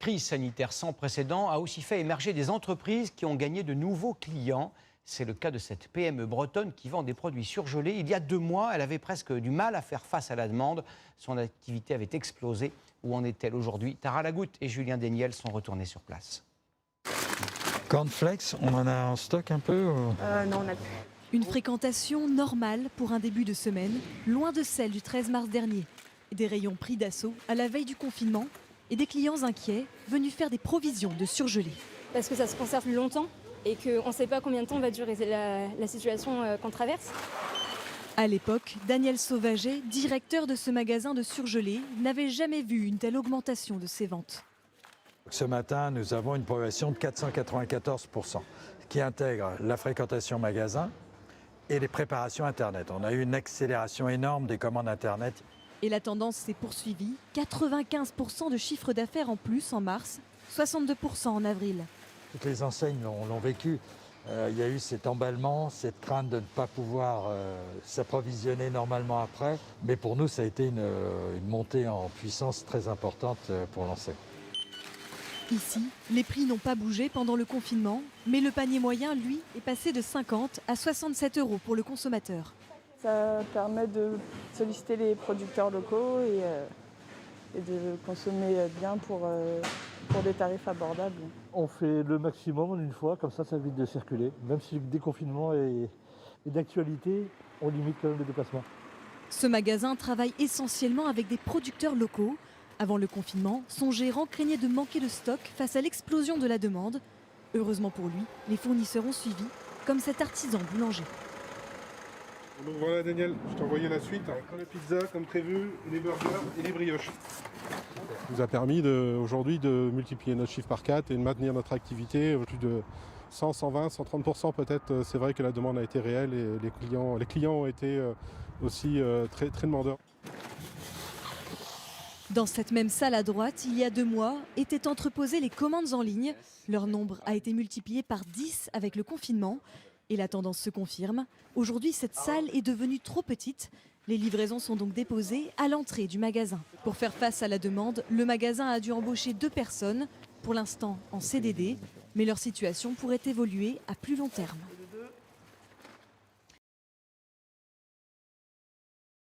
Crise sanitaire sans précédent a aussi fait émerger des entreprises qui ont gagné de nouveaux clients. C'est le cas de cette PME bretonne qui vend des produits surgelés. Il y a 2 mois, elle avait presque du mal à faire face à la demande. Son activité avait explosé. Où en est-elle aujourd'hui? Tara Lagoutte et Julien Déniel sont retournés sur place. Cornflakes, on en a en stock un peu Non, on n'a plus. Une fréquentation normale pour un début de semaine, loin de celle du 13 mars dernier. Des rayons pris d'assaut à la veille du confinement et des clients inquiets venus faire des provisions de surgelés. Parce que ça se conserve longtemps et qu'on ne sait pas combien de temps va durer la situation qu'on traverse. À l'époque, Daniel Sauvaget, directeur de ce magasin de surgelés, n'avait jamais vu une telle augmentation de ses ventes. Ce matin, nous avons une progression de 494%, qui intègre la fréquentation magasin et les préparations Internet. On a eu une accélération énorme des commandes Internet. Et la tendance s'est poursuivie, 95% de chiffre d'affaires en plus en mars, 62% en avril. Toutes les enseignes l'ont vécu. Il y a eu cet emballement, cette crainte de ne pas pouvoir s'approvisionner normalement après. Mais pour nous, ça a été une montée en puissance très importante pour l'enseigne. Ici, les prix n'ont pas bougé pendant le confinement, mais le panier moyen, lui, est passé de 50 à 67 € pour le consommateur. Ça permet de solliciter les producteurs locaux et de consommer bien pour des tarifs abordables. On fait le maximum en une fois, comme ça évite de circuler. Même si le déconfinement est d'actualité, on limite quand même les déplacements. Ce magasin travaille essentiellement avec des producteurs locaux. Avant le confinement, son gérant craignait de manquer de stock face à l'explosion de la demande. Heureusement pour lui, les fournisseurs ont suivi, comme cet artisan boulanger. Donc voilà Daniel, je t'ai envoyé la suite, la pizza comme prévu, les burgers et les brioches. Ça nous a permis aujourd'hui de multiplier notre chiffre par 4 et de maintenir notre activité. Plus de 100, 120, 130% peut-être. C'est vrai que la demande a été réelle et les clients ont été aussi très, très demandeurs. Dans cette même salle à droite, il y a 2 mois, étaient entreposées les commandes en ligne. Leur nombre a été multiplié par 10 avec le confinement. Et la tendance se confirme. Aujourd'hui, cette salle est devenue trop petite. Les livraisons sont donc déposées à l'entrée du magasin. Pour faire face à la demande, le magasin a dû embaucher 2 personnes, pour l'instant en CDD, mais leur situation pourrait évoluer à plus long terme.